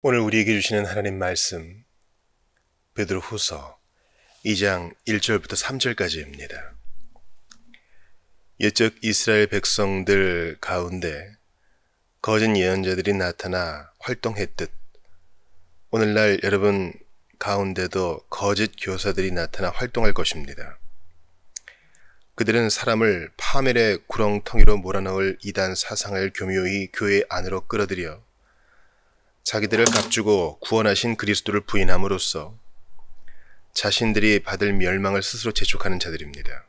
오늘 우리에게 주시는 하나님 말씀 베드로후서 2장 1절부터 3절까지입니다. 옛적 이스라엘 백성들 가운데 거짓 예언자들이 나타나 활동했듯 오늘날 여러분 가운데도 거짓 교사들이 나타나 활동할 것입니다. 그들은 사람을 파멸의 구렁텅이로 몰아넣을 이단 사상을 교묘히 교회 안으로 끌어들여 자기들을 값주고 구원하신 그리스도를 부인함으로써 자신들이 받을 멸망을 스스로 재촉하는 자들입니다.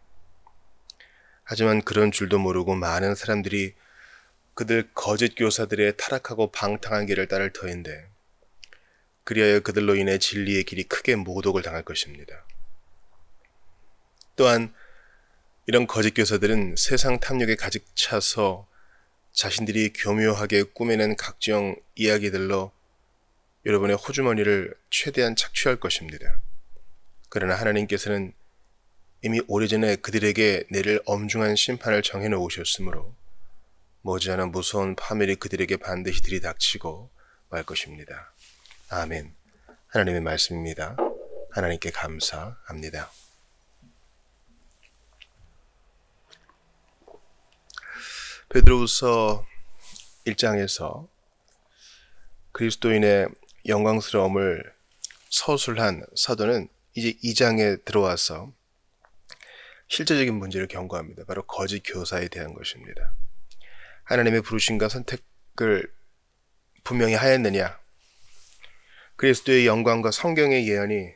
하지만 그런 줄도 모르고 많은 사람들이 그들 거짓 교사들의 타락하고 방탕한 길을 따를 터인데 그리하여 그들로 인해 진리의 길이 크게 모독을 당할 것입니다. 또한 이런 거짓 교사들은 세상 탐욕에 가득 차서 자신들이 교묘하게 꾸며낸 각종 이야기들로 여러분의 호주머니를 최대한 착취할 것입니다. 그러나 하나님께서는 이미 오래전에 그들에게 내릴 엄중한 심판을 정해 놓으셨으므로 머지않아 무서운 파멸이 그들에게 반드시 들이닥치고 말 것입니다. 아멘. 하나님의 말씀입니다. 하나님께 감사합니다. 베드로후서 1장에서 그리스도인의 영광스러움을 서술한 사도는 이제 2장에 들어와서 실제적인 문제를 경고합니다. 바로 거짓 교사에 대한 것입니다. 하나님의 부르심과 선택을 분명히 하였느냐? 그리스도의 영광과 성경의 예언이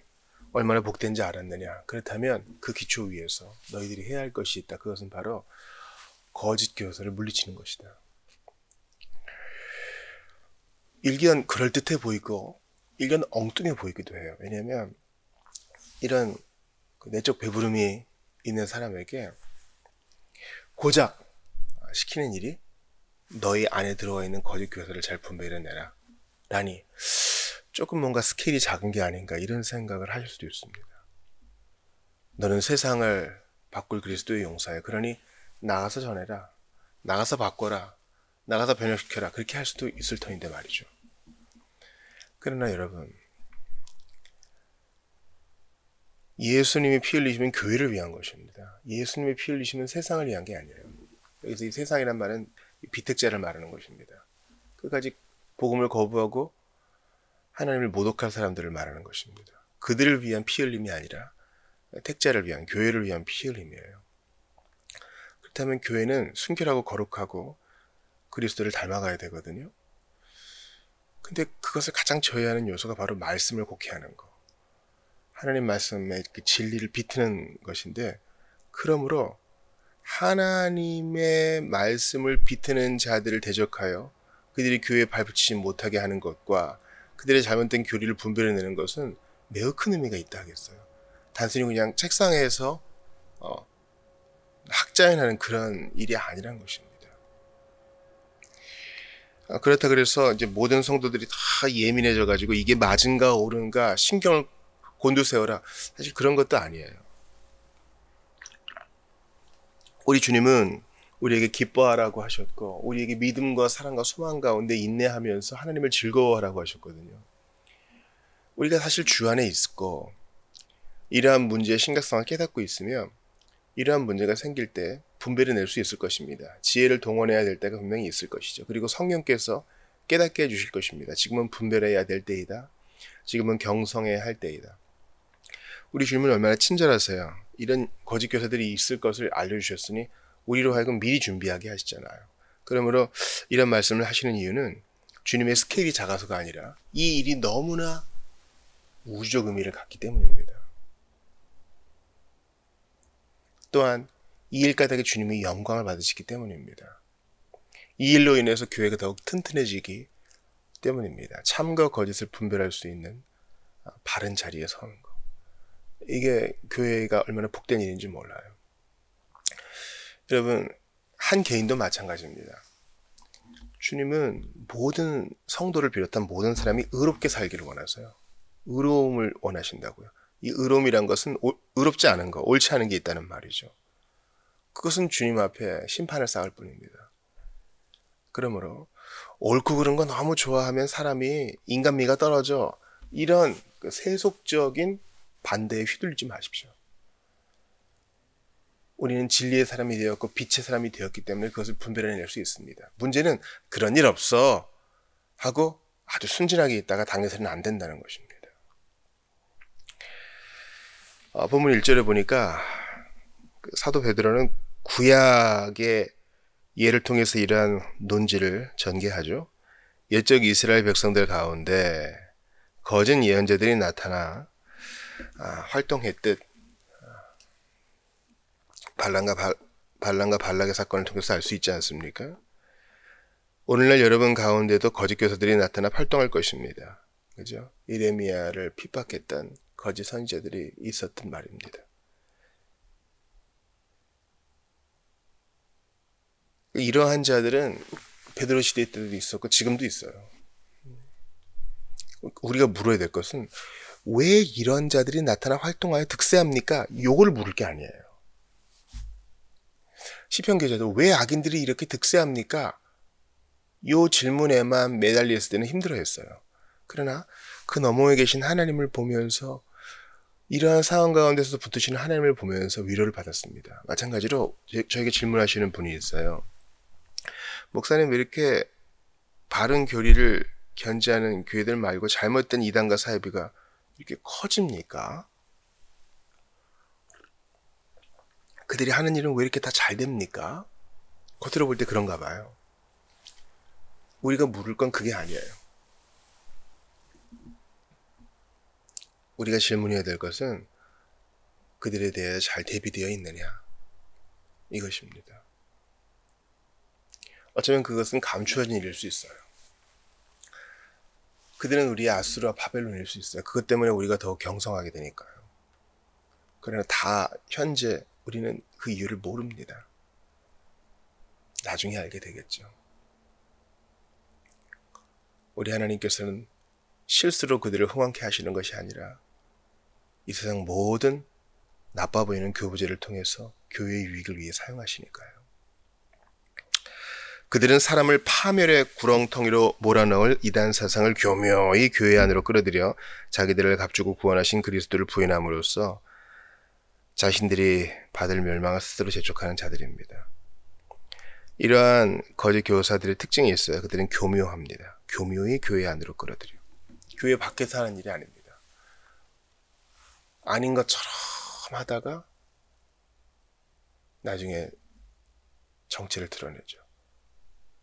얼마나 복된지 알았느냐? 그렇다면 그 기초 위에서 너희들이 해야 할 것이 있다. 그것은 바로 거짓 교사를 물리치는 것이다. 일견 그럴듯해 보이고 일견 엉뚱해 보이기도 해요. 왜냐하면 이런 내적 배부름이 있는 사람에게 고작 시키는 일이 너희 안에 들어가 있는 거짓 교사를 잘 분별해내라 라니 조금 뭔가 스케일이 작은 게 아닌가 이런 생각을 하실 수도 있습니다. 너는 세상을 바꿀 그리스도의 용사야. 그러니 나가서 전해라. 나가서 바꿔라. 나가서 변혁시켜라. 그렇게 할 수도 있을 터인데 말이죠. 그러나 여러분, 예수님이 피 흘리시면 교회를 위한 것입니다. 예수님이 피 흘리시면 세상을 위한 게 아니에요. 여기서 이 세상이란 말은 비택자를 말하는 것입니다. 끝까지 복음을 거부하고 하나님을 모독할 사람들을 말하는 것입니다. 그들을 위한 피 흘림이 아니라 택자를 위한, 교회를 위한 피 흘림이에요. 그렇다면 교회는 순결하고 거룩하고 그리스도를 닮아가야 되거든요. 근데 그것을 가장 저해하는 요소가 바로 말씀을 곡해하는 거. 하나님 말씀의 그 진리를 비트는 것인데, 그러므로 하나님의 말씀을 비트는 자들을 대적하여 그들이 교회에 발붙이지 못하게 하는 것과 그들의 잘못된 교리를 분별해내는 것은 매우 큰 의미가 있다 하겠어요. 단순히 그냥 책상에서 학자연하는 그런 일이 아니란 것입니다. 그렇다 그래서 이제 모든 성도들이 다 예민해져 가지고 이게 맞은가 옳은가 신경을 곤두세워라. 사실 그런 것도 아니에요. 우리 주님은 우리에게 기뻐하라고 하셨고 우리에게 믿음과 사랑과 소망 가운데 인내하면서 하나님을 즐거워하라고 하셨거든요. 우리가 사실 주 안에 있고 이러한 문제의 심각성을 깨닫고 있으면 이러한 문제가 생길 때 분별을 낼 수 있을 것입니다. 지혜를 동원해야 될 때가 분명히 있을 것이죠. 그리고 성령께서 깨닫게 해주실 것입니다. 지금은 분별해야 될 때이다. 지금은 경성해야 할 때이다. 우리 주님은 얼마나 친절하세요. 이런 거짓 교사들이 있을 것을 알려주셨으니 우리로 하여금 미리 준비하게 하시잖아요. 그러므로 이런 말씀을 하시는 이유는 주님의 스케일이 작아서가 아니라 이 일이 너무나 우주적 의미를 갖기 때문입니다. 또한 이 일 까닭에 주님이 영광을 받으시기 때문입니다. 이 일로 인해서 교회가 더욱 튼튼해지기 때문입니다. 참과 거짓을 분별할 수 있는 바른 자리에 서는 것. 이게 교회가 얼마나 복된 일인지 몰라요. 여러분, 한 개인도 마찬가지입니다. 주님은 모든 성도를 비롯한 모든 사람이 의롭게 살기를 원하세요. 의로움을 원하신다고요. 이 의로움이란 것은 의롭지 않은 거, 옳지 않은 게 있다는 말이죠. 그것은 주님 앞에 심판을 쌓을 뿐입니다. 그러므로 옳고 그른 거 너무 좋아하면 사람이 인간미가 떨어져. 이런 그 세속적인 반대에 휘둘리지 마십시오. 우리는 진리의 사람이 되었고 빛의 사람이 되었기 때문에 그것을 분별해낼 수 있습니다. 문제는 그런 일 없어 하고 아주 순진하게 있다가 당해서는 안 된다는 것입니다. 본문 1절에 보니까 사도 베드로는 구약의 예를 통해서 이러한 논지를 전개하죠. 옛적 이스라엘 백성들 가운데 거짓 예언자들이 나타나 활동했듯 발람과 발락의 사건을 통해서 알 수 있지 않습니까? 오늘날 여러분 가운데도 거짓 교사들이 나타나 활동할 것입니다. 그죠? 이레미야를 핍박했던 거짓 선지자들이 있었던 말입니다. 이러한 자들은 베드로 시대 때도 있었고 지금도 있어요. 우리가 물어야 될 것은 왜 이런 자들이 나타나 활동하여 득세합니까? 요걸 물을 게 아니에요. 시편 기자도 왜 악인들이 이렇게 득세합니까? 요 질문에만 매달렸을 때는 힘들어했어요. 그러나 그 너머에 계신 하나님을 보면서 이러한 상황 가운데서 붙으시는 하나님을 보면서 위로를 받았습니다. 마찬가지로 저에게 질문하시는 분이 있어요. 목사님 왜 이렇게 바른 교리를 견지하는 교회들 말고 잘못된 이단과 사이비가 이렇게 커집니까? 그들이 하는 일은 왜 이렇게 다 잘 됩니까? 겉으로 볼 때 그런가 봐요. 우리가 물을 건 그게 아니에요. 우리가 질문해야 될 것은 그들에 대해 잘 대비되어 있느냐 이것입니다. 어쩌면 그것은 감추어진 일일 수 있어요. 그들은 우리의 아수르와 바벨론일 수 있어요. 그것 때문에 우리가 더 경성하게 되니까요. 그러나 다 현재 우리는 그 이유를 모릅니다. 나중에 알게 되겠죠. 우리 하나님께서는 실수로 그들을 흥황케 하시는 것이 아니라 이 세상 모든 나빠 보이는 교부제를 통해서 교회의 유익을 위해 사용하시니까요. 그들은 사람을 파멸의 구렁텅이로 몰아넣을 이단 사상을 교묘히 교회 안으로 끌어들여 자기들을 값주고 구원하신 그리스도를 부인함으로써 자신들이 받을 멸망을 스스로 재촉하는 자들입니다. 이러한 거짓 교사들의 특징이 있어요. 그들은 교묘합니다. 교묘히 교회 안으로 끌어들여. 교회 밖에서 하는 일이 아닙니다. 아닌 것처럼 하다가 나중에 정체를 드러내죠.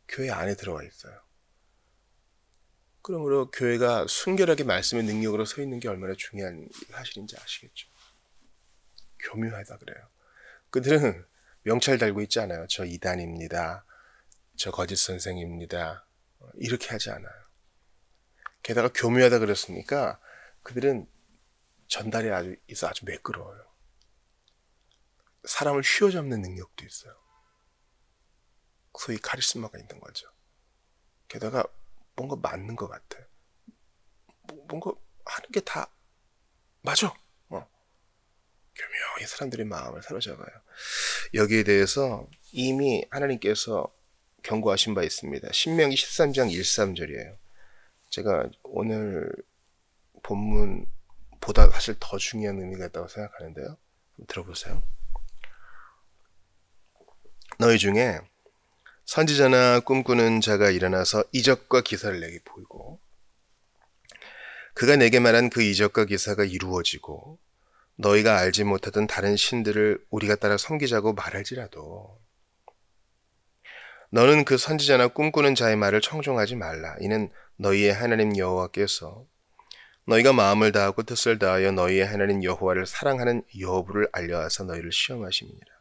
교회 안에 들어가 있어요. 그러므로 교회가 순결하게 말씀의 능력으로 서 있는 게 얼마나 중요한 사실인지 아시겠죠. 교묘하다 그래요. 그들은 명찰 달고 있지 않아요. 저 이단입니다. 저 거짓 선생입니다. 이렇게 하지 않아요. 게다가 교묘하다 그랬으니까 그들은 전달이 아주 매끄러워요. 사람을 휘어잡는 능력도 있어요. 소위 카리스마가 있는 거죠. 게다가 뭔가 맞는 것 같아. 뭔가 하는 게 다 맞아. 교묘히 사람들의 마음을 사로잡아요. 여기에 대해서 이미 하나님께서 경고하신 바 있습니다. 신명기 13장 1-3절이에요. 제가 오늘 본문보다 사실 더 중요한 의미가 있다고 생각하는데요. 들어보세요. 너희 중에 선지자나 꿈꾸는 자가 일어나서 이적과 기사를 내게 보이고 그가 내게 말한 그 이적과 기사가 이루어지고 너희가 알지 못하던 다른 신들을 우리가 따라 섬기자고 말할지라도 너는 그 선지자나 꿈꾸는 자의 말을 청종하지 말라. 이는 너희의 하나님 여호와께서 너희가 마음을 다하고 뜻을 다하여 너희의 하나님 여호와를 사랑하는 여부를 알려하사 너희를 시험하심이니라.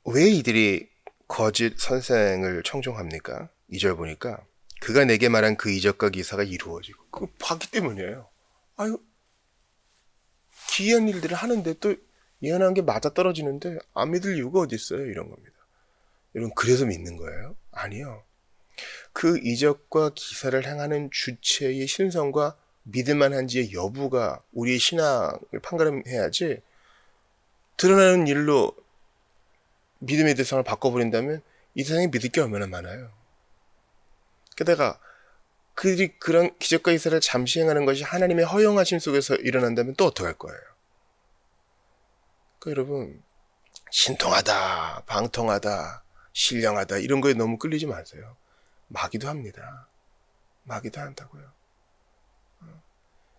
왜 이들이 거짓 선생을 청종합니까? 2절 보니까 그가 내게 말한 그 이적과 기사가 이루어지고 그거 봤기 때문이에요. 아유, 기이한 일들을 하는데 또 예언한 게 맞아 떨어지는데 안 믿을 이유가 어디 있어요? 이런 겁니다. 여러분 그래서 믿는 거예요? 아니요. 그 이적과 기사를 행하는 주체의 신성과 믿을만한지의 여부가 우리의 신앙을 판가름해야지 드러나는 일로 믿음의 대상을 바꿔버린다면 이 세상에 믿을 게 얼마나 많아요. 게다가 그들이 그런 기적과 이사를 잠시 행하는 것이 하나님의 허용하심 속에서 일어난다면 또 어떡할 거예요? 그러니까 여러분, 신통하다, 방통하다, 신령하다 이런 거에 너무 끌리지 마세요. 마귀도 합니다. 마귀도 한다고요.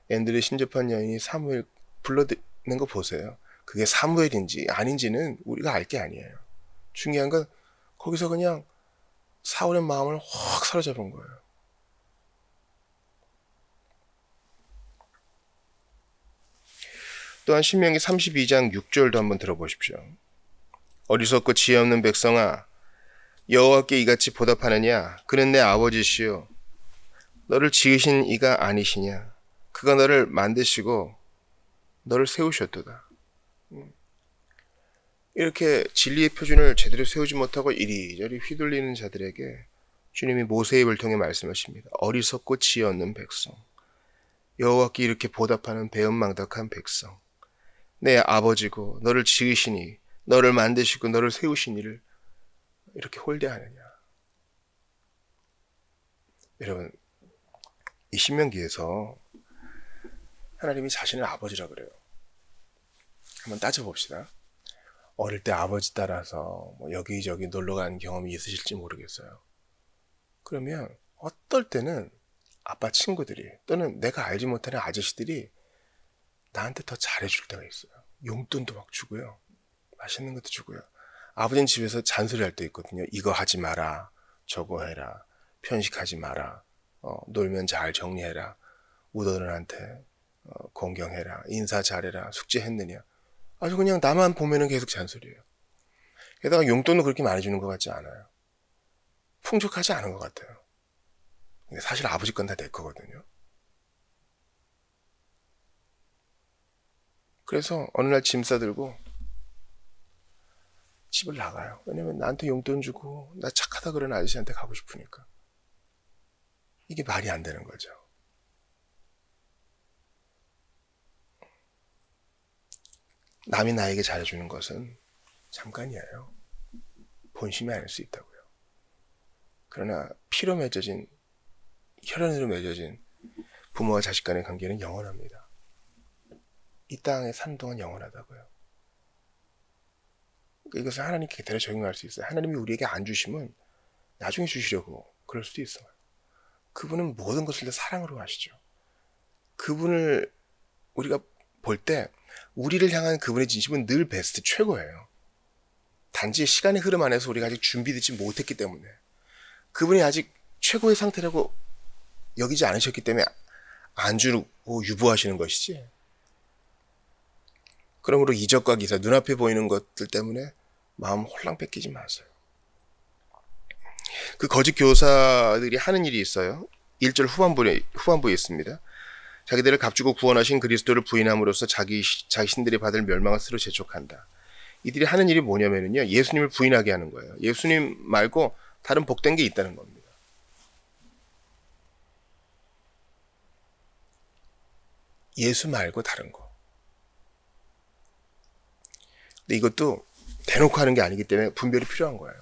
앤드류 신접한 여인이 사무엘 불러낸 거 보세요. 그게 사무엘인지 아닌지는 우리가 알 게 아니에요. 중요한 건 거기서 그냥 사울의 마음을 확 사로잡은 거예요. 또한 신명기 32장 6절도 한번 들어보십시오. 어리석고 지혜 없는 백성아, 여호와께 이같이 보답하느냐? 그는 내 아버지시요 너를 지으신 이가 아니시냐? 그가 너를 만드시고 너를 세우셨도다. 이렇게 진리의 표준을 제대로 세우지 못하고 이리저리 휘둘리는 자들에게 주님이 모세의 입을 통해 말씀하십니다. 어리석고 지혜 없는 백성, 여호와께 이렇게 보답하는 배은망덕한 백성, 내 아버지고 너를 지으시니 너를 만드시고 너를 세우신 이를 이렇게 홀대하느냐. 여러분, 이 신명기에서 하나님이 자신을 아버지라 그래요. 한번 따져봅시다. 어릴 때 아버지 따라서 뭐 여기저기 놀러 간 경험이 있으실지 모르겠어요. 그러면 어떨 때는 아빠 친구들이 또는 내가 알지 못하는 아저씨들이 나한테 더 잘해줄 때가 있어요. 용돈도 막 주고요. 맛있는 것도 주고요. 아버지는 집에서 잔소리할 때 있거든요. 이거 하지 마라. 저거 해라. 편식하지 마라. 놀면 잘 정리해라. 우더들한테 공경해라. 인사 잘해라. 숙제했느냐. 아주 그냥 나만 보면은 계속 잔소리예요. 게다가 용돈도 그렇게 많이 주는 것 같지 않아요. 풍족하지 않은 것 같아요. 근데 사실 아버지 건 다 내 거거든요. 그래서 어느 날 짐 싸들고 집을 나가요. 왜냐면 나한테 용돈 주고 나 착하다 그러는 아저씨한테 가고 싶으니까. 이게 말이 안 되는 거죠. 남이 나에게 잘해주는 것은 잠깐이에요. 본심이 아닐 수 있다고요. 그러나 피로 맺어진, 혈연으로 맺어진 부모와 자식 간의 관계는 영원합니다. 이 땅에 사는 동안 영원하다고요. 이것을 하나님께 그대로 적용할 수 있어요. 하나님이 우리에게 안 주시면 나중에 주시려고 그럴 수도 있어요. 그분은 모든 것을 다 사랑으로 하시죠. 그분을 우리가 볼 때 우리를 향한 그분의 진심은 늘 베스트, 최고예요. 단지 시간의 흐름 안에서 우리가 아직 준비되지 못했기 때문에, 그분이 아직 최고의 상태라고 여기지 않으셨기 때문에 안 주고 유보하시는 것이지. 그러므로 이적과 기사, 눈앞에 보이는 것들 때문에 마음 홀랑 뺏기지 마세요. 그 거짓 교사들이 하는 일이 있어요. 1절 후반부에 있습니다. 자기들을 값주고 구원하신 그리스도를 부인함으로써 자신들이 받을 멸망을 스스로 재촉한다. 이들이 하는 일이 뭐냐면요, 예수님을 부인하게 하는 거예요. 예수님 말고 다른 복된 게 있다는 겁니다. 예수 말고 다른 거. 근데 이것도 대놓고 하는 게 아니기 때문에 분별이 필요한 거예요.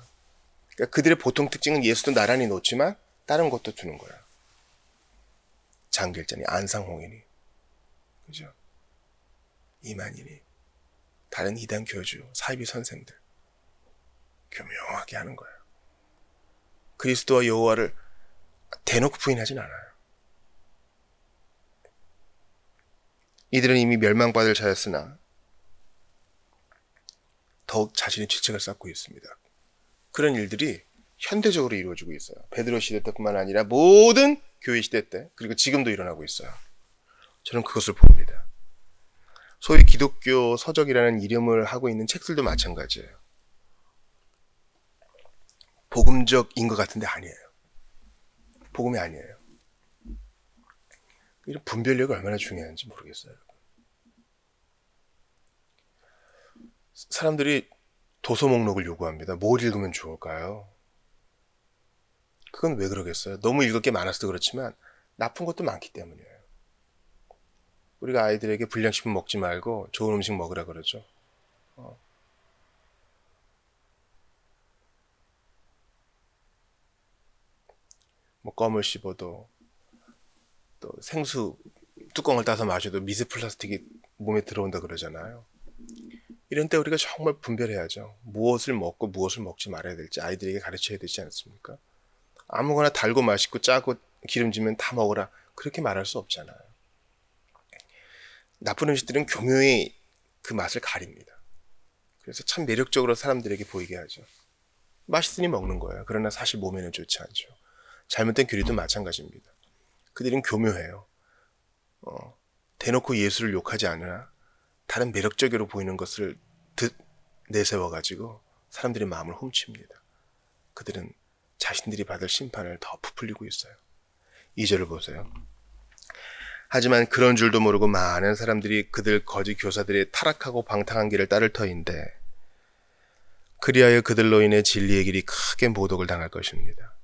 그러니까 그들의 보통 특징은 예수도 나란히 놓지만 다른 것도 두는 거예요. 장길전이, 안상홍인이, 그죠? 이만희니, 다른 이단 교주, 사이비 선생들 교묘하게 하는 거예요. 그리스도와 여호와를 대놓고 부인하진 않아요. 이들은 이미 멸망받을 자였으나 더욱 자신의 죄책을 쌓고 있습니다. 그런 일들이 현대적으로 이루어지고 있어요. 베드로 시대 때뿐만 아니라 모든 교회 시대 때, 그리고 지금도 일어나고 있어요. 저는 그것을 봅니다. 소위 기독교 서적이라는 이름을 하고 있는 책들도 마찬가지예요. 복음적인 것 같은데 아니에요. 복음이 아니에요. 이런 분별력이 얼마나 중요한지 모르겠어요. 사람들이 도서 목록을 요구합니다. 뭘 읽으면 좋을까요? 그건 왜 그러겠어요? 너무 읽을 게 많아서도 그렇지만 나쁜 것도 많기 때문이에요. 우리가 아이들에게 불량식품 먹지 말고 좋은 음식 먹으라 그러죠. 뭐 껌을 씹어도 또 생수 뚜껑을 따서 마셔도 미세 플라스틱이 몸에 들어온다 그러잖아요. 이런 때 우리가 정말 분별해야죠. 무엇을 먹고 무엇을 먹지 말아야 될지 아이들에게 가르쳐야 되지 않습니까? 아무거나 달고 맛있고 짜고 기름지면 다 먹어라 그렇게 말할 수 없잖아요. 나쁜 음식들은 교묘히 그 맛을 가립니다. 그래서 참 매력적으로 사람들에게 보이게 하죠. 맛있으니 먹는 거예요. 그러나 사실 몸에는 좋지 않죠. 잘못된 교리도 마찬가지입니다. 그들은 교묘해요. 대놓고 예수를 욕하지 않으나 다른 매력적으로 보이는 것을 내세워가지고 사람들의 마음을 훔칩니다. 그들은 자신들이 받을 심판을 더 부풀리고 있어요. 2절을 보세요. 하지만 그런 줄도 모르고 많은 사람들이 그들 거짓 교사들의 타락하고 방탕한 길을 따를 터인데 그리하여 그들로 인해 진리의 길이 크게 모독을 당할 것입니다.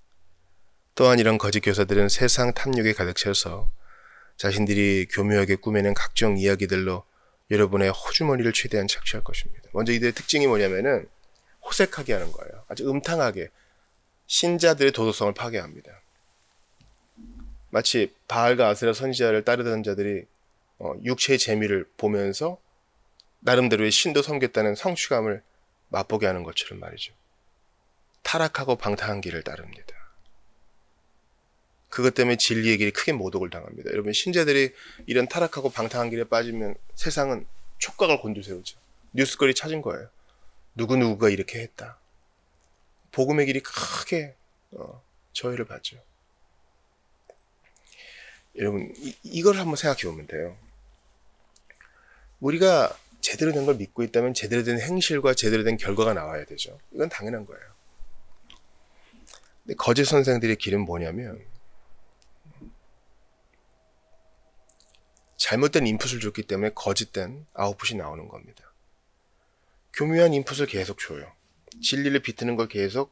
또한 이런 거짓 교사들은 세상 탐욕에 가득 차서 자신들이 교묘하게 꾸며낸 각종 이야기들로 여러분의 호주머니를 최대한 착취할 것입니다. 먼저 이들의 특징이 뭐냐면은 호색하게 하는 거예요. 아주 음탕하게 신자들의 도덕성을 파괴합니다. 마치 바알과 아세라 선지자를 따르던 자들이 육체의 재미를 보면서 나름대로의 신도 섬겼다는 성취감을 맛보게 하는 것처럼 말이죠. 타락하고 방탕한 길을 따릅니다. 그것 때문에 진리의 길이 크게 모독을 당합니다. 여러분 신자들이 이런 타락하고 방탕한 길에 빠지면 세상은 촉각을 곤두세우죠. 뉴스거리 찾은 거예요. 누구누구가 이렇게 했다. 복음의 길이 크게 저해를 받죠. 여러분 이걸 한번 생각해 보면 돼요. 우리가 제대로 된 걸 믿고 있다면 제대로 된 행실과 제대로 된 결과가 나와야 되죠. 이건 당연한 거예요. 근데 거짓 선생들의 길은 뭐냐면 잘못된 인풋을 줬기 때문에 거짓된 아웃풋이 나오는 겁니다. 교묘한 인풋을 계속 줘요. 진리를 비트는 걸 계속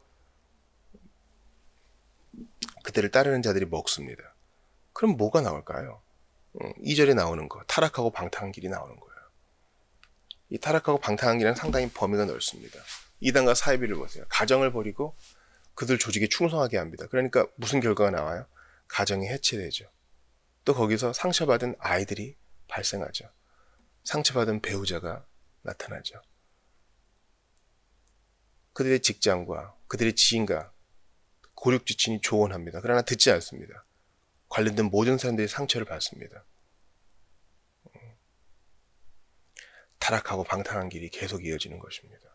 그들을 따르는 자들이 먹습니다. 그럼 뭐가 나올까요? 2절에 나오는 거, 타락하고 방탕한 길이 나오는 거예요. 이 타락하고 방탕한 길은 상당히 범위가 넓습니다. 이단과 사이비를 보세요. 가정을 버리고 그들 조직에 충성하게 합니다. 그러니까 무슨 결과가 나와요? 가정이 해체되죠. 또 거기서 상처받은 아이들이 발생하죠. 상처받은 배우자가 나타나죠. 그들의 직장과 그들의 지인과 고륙지친이 조언합니다. 그러나 듣지 않습니다. 관련된 모든 사람들이 상처를 받습니다. 타락하고 방탕한 길이 계속 이어지는 것입니다.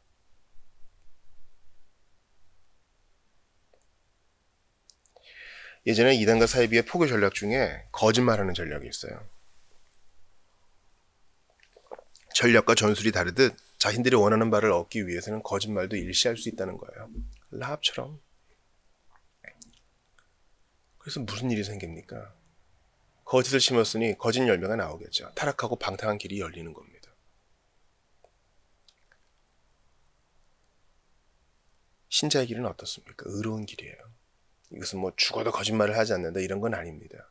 예전에 이단과 사이비의 포교 전략 중에 거짓말하는 전략이 있어요. 전략과 전술이 다르듯 자신들이 원하는 바를 얻기 위해서는 거짓말도 일시할 수 있다는 거예요. 라합처럼. 그래서 무슨 일이 생깁니까? 거짓을 심었으니 거짓 열매가 나오겠죠. 타락하고 방탕한 길이 열리는 겁니다. 신자의 길은 어떻습니까? 의로운 길이에요. 이것은 뭐 죽어도 거짓말을 하지 않는다 이런 건 아닙니다.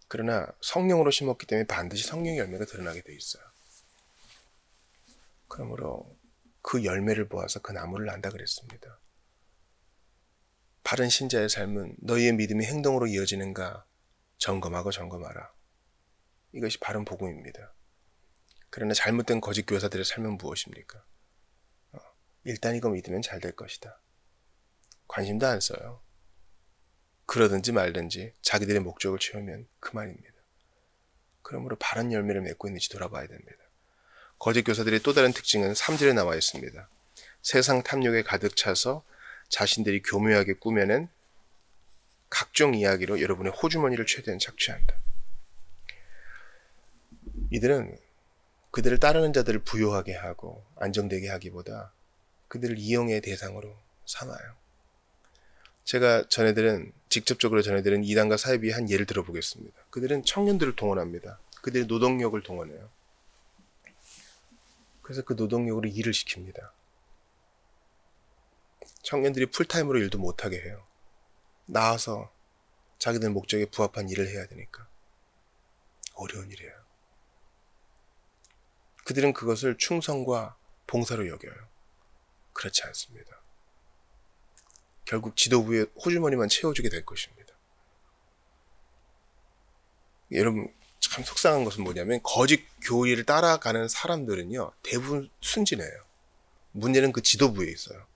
그러나 성령으로 심었기 때문에 반드시 성령의 열매가 드러나게 돼 있어요. 그러므로 그 열매를 보아서 그 나무를 난다 그랬습니다. 바른 신자의 삶은 너희의 믿음이 행동으로 이어지는가 점검하고 점검하라. 이것이 바른 복음입니다. 그러나 잘못된 거짓 교사들의 삶은 무엇입니까? 일단 이거 믿으면 잘 될 것이다. 관심도 안 써요. 그러든지 말든지 자기들의 목적을 채우면 그만입니다. 그러므로 바른 열매를 맺고 있는지 돌아봐야 됩니다. 거짓 교사들의 또 다른 특징은 3절에 나와 있습니다. 세상 탐욕에 가득 차서 자신들이 교묘하게 꾸며낸 각종 이야기로 여러분의 호주머니를 최대한 착취한다. 이들은 그들을 따르는 자들을 부요하게 하고 안정되게 하기보다 그들을 이용의 대상으로 삼아요. 제가 직접적으로 전해들은 이단과 사이비의 한 예를 들어보겠습니다. 그들은 청년들을 동원합니다. 그들의 노동력을 동원해요. 그래서 그 노동력으로 일을 시킵니다. 청년들이 풀타임으로 일도 못하게 해요. 나와서 자기들 목적에 부합한 일을 해야 되니까. 어려운 일이에요. 그들은 그것을 충성과 봉사로 여겨요. 그렇지 않습니다. 결국 지도부의 호주머니만 채워주게 될 것입니다. 여러분 참 속상한 것은 뭐냐면 거짓 교리를 따라가는 사람들은요 대부분 순진해요. 문제는 그 지도부에 있어요.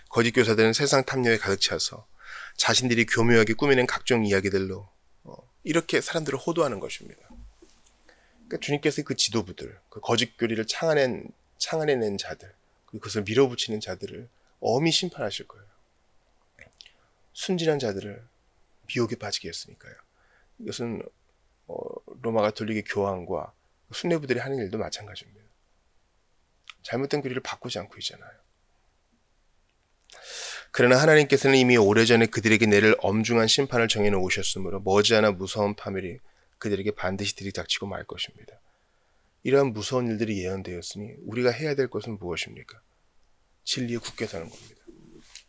거짓 교사들은 세상 탐욕에 가득 차서 자신들이 교묘하게 꾸미는 각종 이야기들로 이렇게 사람들을 호도하는 것입니다. 그러니까 주님께서 그 지도부들, 그 거짓 교리를 창안해낸 자들, 그리고 그것을 밀어붙이는 자들을 엄히 심판하실 거예요. 순진한 자들을 미혹에 빠지게 했으니까요. 이것은 로마 가톨릭의 교황과 순례부들이 하는 일도 마찬가지입니다. 잘못된 교리를 바꾸지 않고 있잖아요. 그러나 하나님께서는 이미 오래전에 그들에게 내릴 엄중한 심판을 정해놓으셨으므로 머지않아 무서운 파멸이 그들에게 반드시 들이닥치고 말 것입니다. 이러한 무서운 일들이 예언되었으니 우리가 해야 될 것은 무엇입니까? 진리에 굳게 사는 겁니다.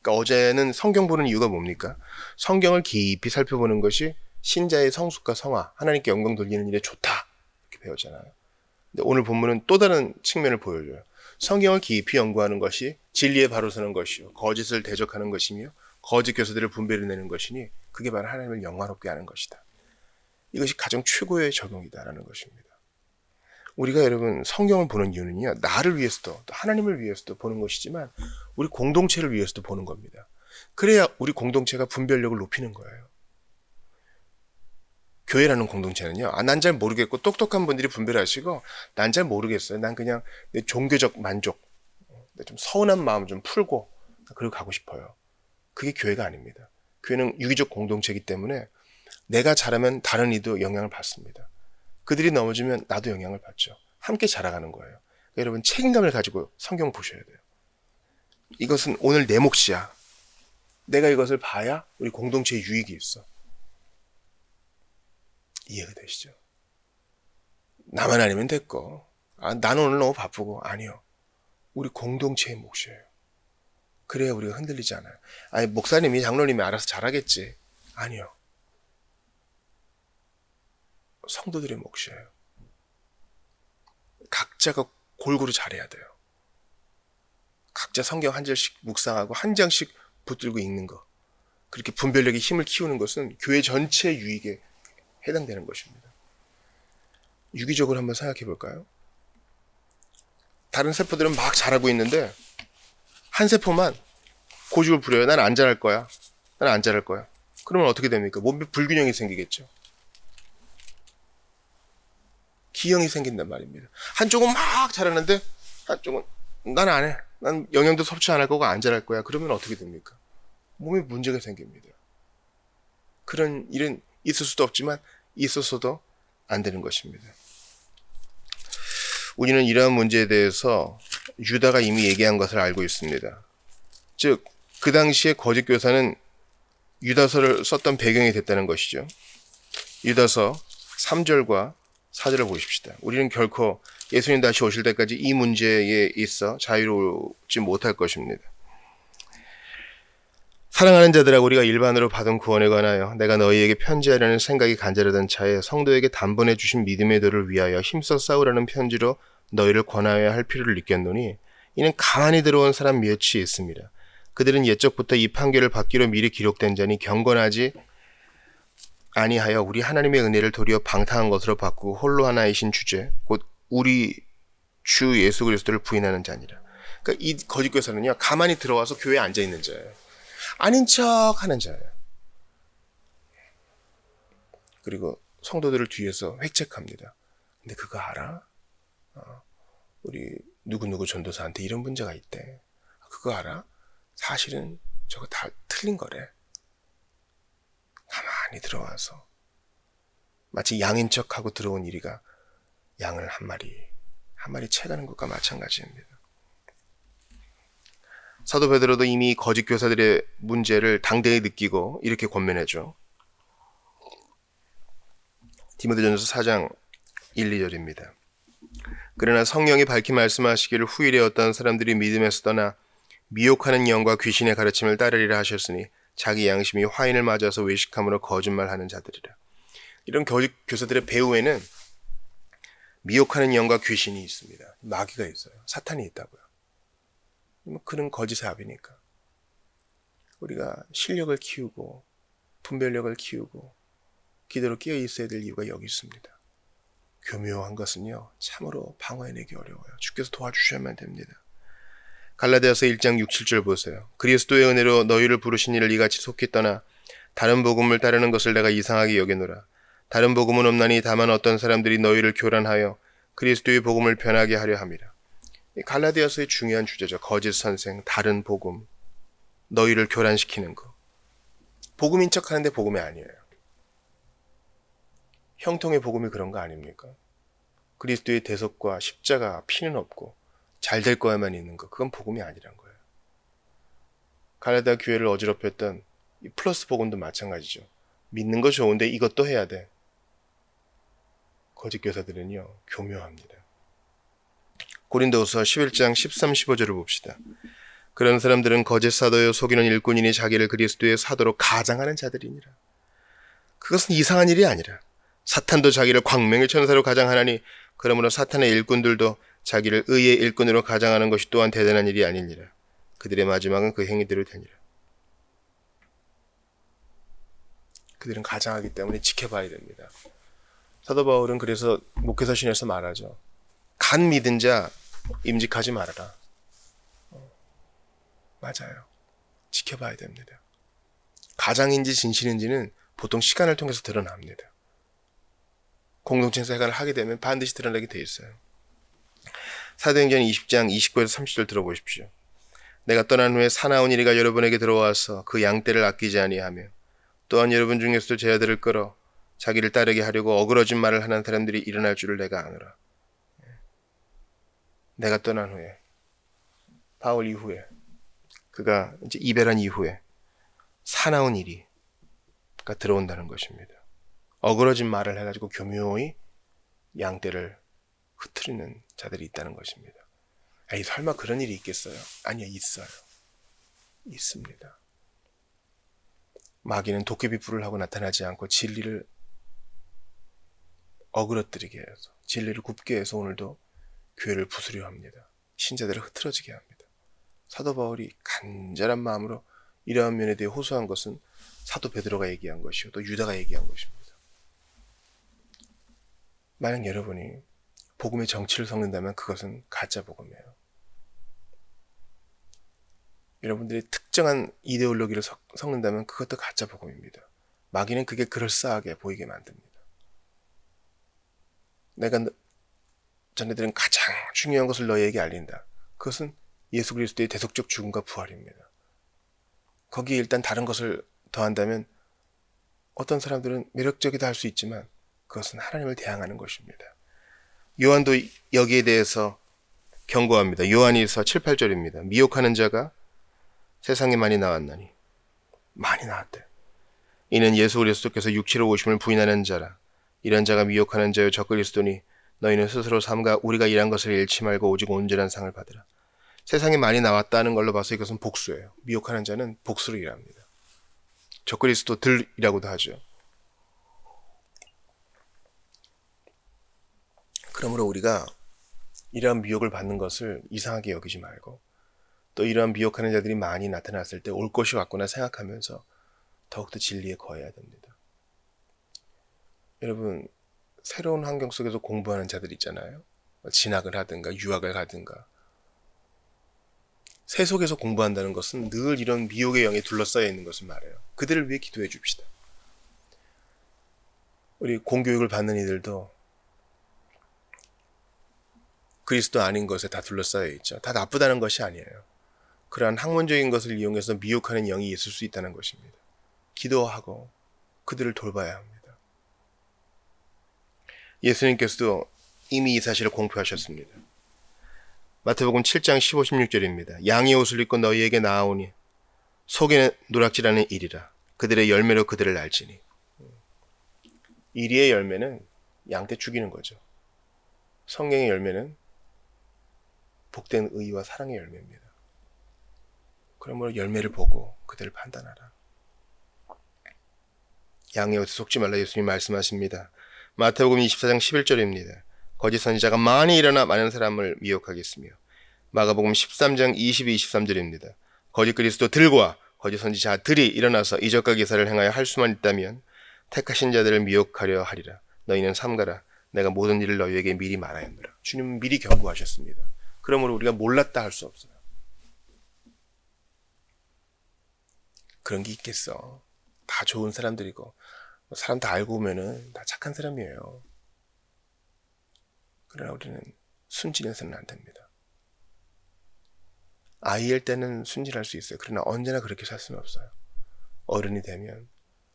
그러니까 어제는 성경 보는 이유가 뭡니까? 성경을 깊이 살펴보는 것이 신자의 성숙과 성화, 하나님께 영광 돌리는 일에 좋다 이렇게 배웠잖아요. 근데 오늘 본문은 또 다른 측면을 보여줘요. 성경을 깊이 연구하는 것이 진리에 바로 서는 것이요 거짓을 대적하는 것이며 거짓 교사들을 분별해내는 것이니 그게 바로 하나님을 영화롭게 하는 것이다. 이것이 가장 최고의 적용이다라는 것입니다. 우리가 여러분 성경을 보는 이유는요 나를 위해서도 또 하나님을 위해서도 보는 것이지만 우리 공동체를 위해서도 보는 겁니다. 그래야 우리 공동체가 분별력을 높이는 거예요. 교회라는 공동체는요 난 잘 모르겠고 똑똑한 분들이 분별하시고 난 잘 모르겠어요. 난 그냥 내 종교적 만족, 좀 서운한 마음 좀 풀고 그리고 가고 싶어요. 그게 교회가 아닙니다. 교회는 유기적 공동체이기 때문에 내가 잘하면 다른 이도 영향을 받습니다. 그들이 넘어지면 나도 영향을 받죠. 함께 자라가는 거예요. 그러니까 여러분 책임감을 가지고 성경 보셔야 돼요. 이것은 오늘 내 몫이야. 내가 이것을 봐야 우리 공동체에 유익이 있어. 이해가 되시죠? 나만 아니면 됐고 나는 오늘 너무 바쁘고 아니요. 우리 공동체의 몫이에요. 그래야 우리가 흔들리지 않아요. 아니 목사님이 장로님이 알아서 잘하겠지. 아니요. 성도들의 몫이에요. 각자가 골고루 잘해야 돼요. 각자 성경 한 절씩 묵상하고 한 장씩 붙들고 읽는 거. 그렇게 분별력의 힘을 키우는 것은 교회 전체의 유익에 해당되는 것입니다. 유기적으로 한번 생각해 볼까요? 다른 세포들은 막 자라고 있는데 한 세포만 고집을 부려요. 난 안 자랄 거야. 난 안 자랄 거야. 그러면 어떻게 됩니까? 몸에 불균형이 생기겠죠. 기형이 생긴단 말입니다. 한쪽은 막 자라는데 한쪽은 난 안 해. 난 영양도 섭취 안 할 거고 안 자랄 거야. 그러면 어떻게 됩니까? 몸에 문제가 생깁니다. 그런 일은 있을 수도 없지만 있었어도 안 되는 것입니다. 우리는 이러한 문제에 대해서 유다가 이미 얘기한 것을 알고 있습니다. 즉, 그 당시에 거짓 교사는 유다서를 썼던 배경이 됐다는 것이죠. 유다서 3절과 4절을 보십시다. 우리는 결코 예수님 다시 오실 때까지 이 문제에 있어 자유롭지 못할 것입니다. 사랑하는 자들아, 우리가 일반으로 받은 구원에 관하여 내가 너희에게 편지하려는 생각이 간절하던 차에 성도에게 단번에 주신 믿음의 도를 위하여 힘써 싸우라는 편지로 너희를 권하여야 할 필요를 느꼈노니 이는 가만히 들어온 사람 몇이 있습니다. 그들은 옛적부터 이 판결을 받기로 미리 기록된 자니 경건하지 아니하여 우리 하나님의 은혜를 도리어 방탕한 것으로 바꾸고 홀로 하나이신 주제 곧 우리 주 예수 그리스도를 부인하는 자니라. 그러니까 이 거짓 교사는요 가만히 들어와서 교회에 앉아 있는 자예요. 아닌 척 하는 자예요. 그리고 성도들을 뒤에서 획책합니다. 근데 그거 알아? 우리 누구누구 전도사한테 이런 문제가 있대. 그거 알아? 사실은 저거 다 틀린 거래. 가만히 들어와서 마치 양인 척하고 들어온 이리가 양을 한 마리 채가는 것과 마찬가지입니다. 사도 베드로도 이미 거짓 교사들의 문제를 당대히 느끼고 이렇게 권면해줘. 디모데전서 4장 1, 2절입니다. 그러나 성령이 밝히 말씀하시기를 후일에 어떤 사람들이 믿음에서 떠나 미혹하는 영과 귀신의 가르침을 따르리라 하셨으니 자기 양심이 화인을 맞아서 외식함으로 거짓말하는 자들이라. 이런 거짓 교사들의 배후에는 미혹하는 영과 귀신이 있습니다. 마귀가 있어요. 사탄이 있다고요. 그는 거짓의 아비니까. 우리가 실력을 키우고 분별력을 키우고 기도로 깨어 있어야 될 이유가 여기 있습니다. 교묘한 것은요, 참으로 방어해내기 어려워요. 주께서 도와주셔야만 됩니다. 갈라디아서 1장 6, 7절 보세요. 그리스도의 은혜로 너희를 부르신 이를 이같이 속히 떠나 다른 복음을 따르는 것을 내가 이상하게 여기노라. 다른 복음은 없나니 다만 어떤 사람들이 너희를 교란하여 그리스도의 복음을 변하게 하려 함이라. 갈라디아서의 중요한 주제죠. 거짓 선생, 다른 복음, 너희를 교란시키는 거. 복음인 척하는데 복음이 아니에요. 형통의 복음이 그런 거 아닙니까? 그리스도의 대속과 십자가, 피는 없고 잘 될 거야만 있는 거, 그건 복음이 아니란 거예요. 갈라디아 교회를 어지럽혔던 이 플러스 복음도 마찬가지죠. 믿는 거 좋은데 이것도 해야 돼. 거짓 교사들은요, 교묘합니다. 고린도후서 11장 13, 15절을 봅시다. 그런 사람들은 거짓 사도요 속이는 일꾼이니 자기를 그리스도의 사도로 가장하는 자들이니라. 그것은 이상한 일이 아니라 사탄도 자기를 광명의 천사로 가장하나니 그러므로 사탄의 일꾼들도 자기를 의의 일꾼으로 가장하는 것이 또한 대단한 일이 아니니라. 그들의 마지막은 그 행위대로 되니라. 그들은 가장하기 때문에 지켜봐야 됩니다. 사도 바울은 그래서 목회서신에서 말하죠. 간 믿은 자 임직하지 말아라. 맞아요. 지켜봐야 됩니다. 가장인지 진실인지는 보통 시간을 통해서 드러납니다. 공동체 생활을 하게 되면 반드시 드러나게 돼 있어요. 사도행전 20장 29에서 30절 들어보십시오. 내가 떠난 후에 사나운 이리가 여러분에게 들어와서 그 양떼를 아끼지 아니하며 또한 여러분 중에서도 제 아들을 끌어 자기를 따르게 하려고 어그러진 말을 하는 사람들이 일어날 줄을 내가 아노라. 내가 떠난 후에, 바울 이후에, 그가 이제 이별한 이후에 사나운 이리가 들어온다는 것입니다. 어그러진 말을 해가지고 교묘히 양떼를 흐트리는 자들이 있다는 것입니다. 에이, 설마 그런 일이 있겠어요? 아니요, 있어요. 있습니다. 마귀는 도깨비 불을 하고 나타나지 않고 진리를 어그러뜨리게 해서, 진리를 굽게 해서 오늘도 교회를 부수려 합니다. 신자들을 흐트러지게 합니다. 사도 바울이 간절한 마음으로 이러한 면에 대해 호소한 것은 사도 베드로가 얘기한 것이요, 또 유다가 얘기한 것입니다. 만약 여러분이 복음의 정치를 섞는다면 그것은 가짜 복음이에요. 여러분들이 특정한 이데올로기를 섞는다면 그것도 가짜 복음입니다. 마귀는 그게 그럴싸하게 보이게 만듭니다. 내가 자네들은 가장 중요한 것을 너희에게 알린다. 그것은 예수 그리스도의 대속적 죽음과 부활입니다. 거기에 일단 다른 것을 더한다면 어떤 사람들은 매력적이다 할 수 있지만 그것은 하나님을 대항하는 것입니다. 요한도 여기에 대해서 경고합니다. 요한일서 7, 8절입니다. 미혹하는 자가 세상에 많이 나왔나니, 많이 나왔대. 이는 예수 그리스도께서 육체로 오심을 부인하는 자라. 이런 자가 미혹하는 자요 적그리스도니 너희는 스스로 삼가 우리가 일한 것을 잃지 말고 오직 온전한 상을 받으라. 세상에 많이 나왔다는 걸로 봐서 이것은 복수예요. 미혹하는 자는 복수를 일합니다. 적그리스도들이라고도 하죠. 그러므로 우리가 이러한 미혹을 받는 것을 이상하게 여기지 말고, 또 이러한 미혹하는 자들이 많이 나타났을 때 올 것이 왔구나 생각하면서 더욱더 진리에 거해야 됩니다. 여러분, 새로운 환경 속에서 공부하는 자들 있잖아요. 진학을 하든가 유학을 가든가. 새 속에서 공부한다는 것은 늘 이런 미혹의 영에 둘러싸여 있는 것을 말해요. 그들을 위해 기도해 줍시다. 우리 공교육을 받는 이들도 그리스도 아닌 것에 다 둘러싸여 있죠. 다 나쁘다는 것이 아니에요. 그러한 학문적인 것을 이용해서 미혹하는 영이 있을 수 있다는 것입니다. 기도하고 그들을 돌봐야 합니다. 예수님께서도 이미 이 사실을 공표하셨습니다. 마태복음 7장 15, 16절입니다. 양의 옷을 입고 너희에게 나아오니 속에 노략질하는 일이라. 그들의 열매로 그들을 알지니. 이리의 열매는 양떼 죽이는 거죠. 성령의 열매는 복된 의와 사랑의 열매입니다. 그러므로 열매를 보고 그들을 판단하라. 양의 옷에 속지 말라 예수님 말씀하십니다. 마태복음 24장 11절입니다. 거짓 선지자가 많이 일어나 많은 사람을 미혹하겠으며, 마가복음 13장 22, 23절입니다. 거짓 그리스도들과 거짓 선지자들이 일어나서 이적과 기사를 행하여 할 수만 있다면 택하신 자들을 미혹하려 하리라. 너희는 삼가라. 내가 모든 일을 너희에게 미리 말하였노라. 주님은 미리 경고하셨습니다. 그러므로 우리가 몰랐다 할 수 없어요. 그런 게 있겠어. 다 좋은 사람들이고 사람 다 알고 보면은 다 착한 사람이에요. 그러나 우리는 순진해서는 안 됩니다. 아이일 때는 순진할 수 있어요. 그러나 언제나 그렇게 살 수는 없어요. 어른이 되면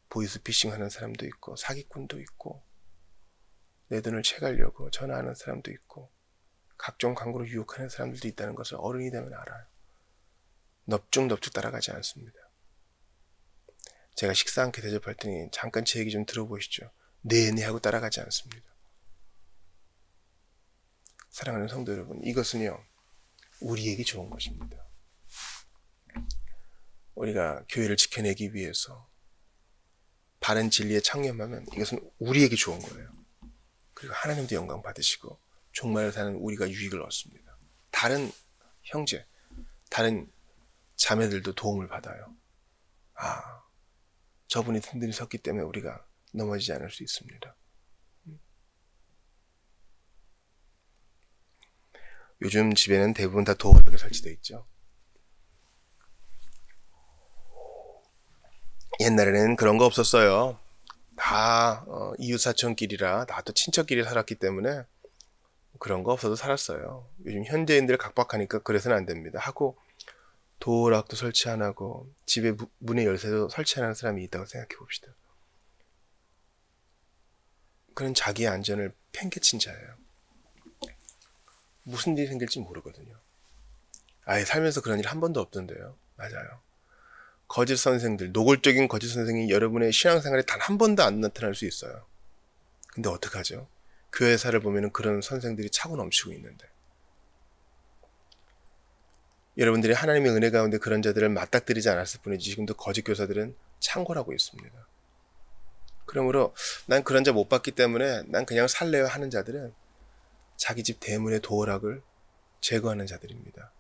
보이스피싱 하는 사람도 있고 사기꾼도 있고 내 돈을 채가려고 전화하는 사람도 있고 각종 광고로 유혹하는 사람들도 있다는 것을 어른이 되면 알아요. 넙죽넙죽 따라가지 않습니다. 제가 식사 함께 대접할 테니 잠깐 제 얘기 좀 들어보시죠. 네네 하고 따라가지 않습니다. 사랑하는 성도 여러분, 이것은요 우리에게 좋은 것입니다. 우리가 교회를 지켜내기 위해서 바른 진리에 창념하면 이것은 우리에게 좋은 거예요. 그리고 하나님도 영광 받으시고 종말을 사는 우리가 유익을 얻습니다. 다른 형제, 다른 자매들도 도움을 받아요. 저분이 든든히 섰기 때문에 우리가 넘어지지 않을 수 있습니다. 요즘 집에는 대부분 다 도어락이 설치되어 있죠. 옛날에는 그런 거 없었어요. 다 이웃사촌끼리라 다 또 친척끼리 살았기 때문에 그런 거 없어도 살았어요. 요즘 현대인들 각박하니까 그래서는 안 됩니다. 하고 도어락도 설치 안 하고 집에 문의 열쇠도 설치 안 하는 사람이 있다고 생각해 봅시다. 그런 자기의 안전을 팽개친 자예요. 무슨 일이 생길지 모르거든요. 아예 살면서 그런 일 한 번도 없던데요. 맞아요. 거짓 선생들, 노골적인 거짓 선생이 여러분의 신앙생활에 단 한 번도 안 나타날 수 있어요. 근데 어떡하죠? 교회사를 보면 그런 선생들이 차고 넘치고 있는데 여러분들이 하나님의 은혜 가운데 그런 자들을 맞닥뜨리지 않았을 뿐이지 지금도 거짓 교사들은 창궐하고 있습니다. 그러므로 난 그런 자 못 봤기 때문에 난 그냥 살래요 하는 자들은 자기 집 대문의 도어락을 제거하는 자들입니다.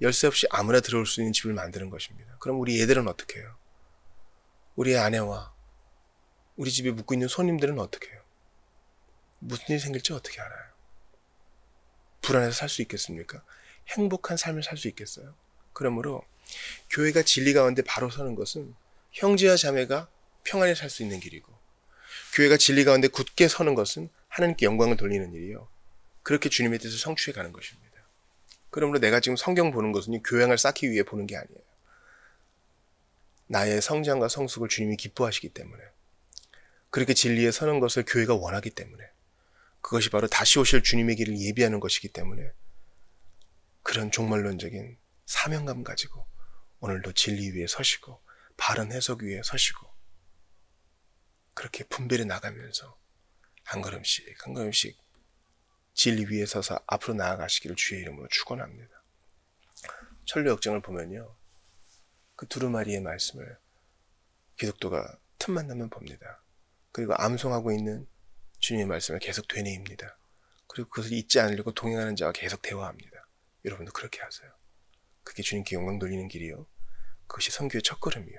열쇠 없이 아무나 들어올 수 있는 집을 만드는 것입니다. 그럼 우리 애들은 어떻게 해요? 우리의 아내와 우리 집에 묵고 있는 손님들은 어떻게 해요? 무슨 일이 생길지 어떻게 알아요? 불안해서 살 수 있겠습니까? 행복한 삶을 살 수 있겠어요? 그러므로 교회가 진리 가운데 바로 서는 것은 형제와 자매가 평안히 살 수 있는 길이고 교회가 진리 가운데 굳게 서는 것은 하나님께 영광을 돌리는 일이요. 그렇게 주님의 뜻을 성취해 가는 것입니다. 그러므로 내가 지금 성경 보는 것은 교양을 쌓기 위해 보는 게 아니에요. 나의 성장과 성숙을 주님이 기뻐하시기 때문에 그렇게 진리에 서는 것을 교회가 원하기 때문에 그것이 바로 다시 오실 주님의 길을 예비하는 것이기 때문에 그런 종말론적인 사명감 가지고 오늘도 진리 위에 서시고 바른 해석 위에 서시고 그렇게 분별해 나가면서 한 걸음씩 한 걸음씩 진리 위에 서서 앞으로 나아가시기를 주의 이름으로 축원합니다. 철로 역정을 보면요. 그 두루마리의 말씀을 기독교가 틈만 나면 봅니다. 그리고 암송하고 있는 주님의 말씀을 계속 되뇌입니다. 그리고 그것을 잊지 않으려고 동행하는 자와 계속 대화합니다. 여러분도 그렇게 하세요. 그게 주님께 영광 돌리는 길이요. 그것이 선교의 첫걸음이요.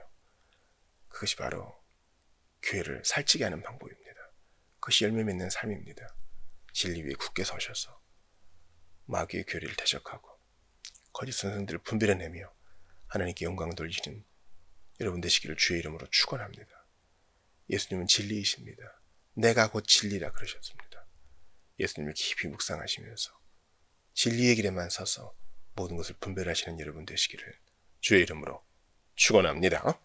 그것이 바로 교회를 살찌게 하는 방법입니다. 그것이 열매 맺는 삶입니다. 진리 위에 굳게 서셔서 마귀의 교리를 대적하고 거짓 선생들을 분별해내며 하나님께 영광 돌리시는 여러분 되시기를 주의 이름으로 축원합니다. 예수님은 진리이십니다. 내가 곧 진리라 그러셨습니다. 예수님을 깊이 묵상하시면서 진리의 길에만 서서 모든 것을 분별하시는 여러분 되시기를 주의 이름으로 축원합니다.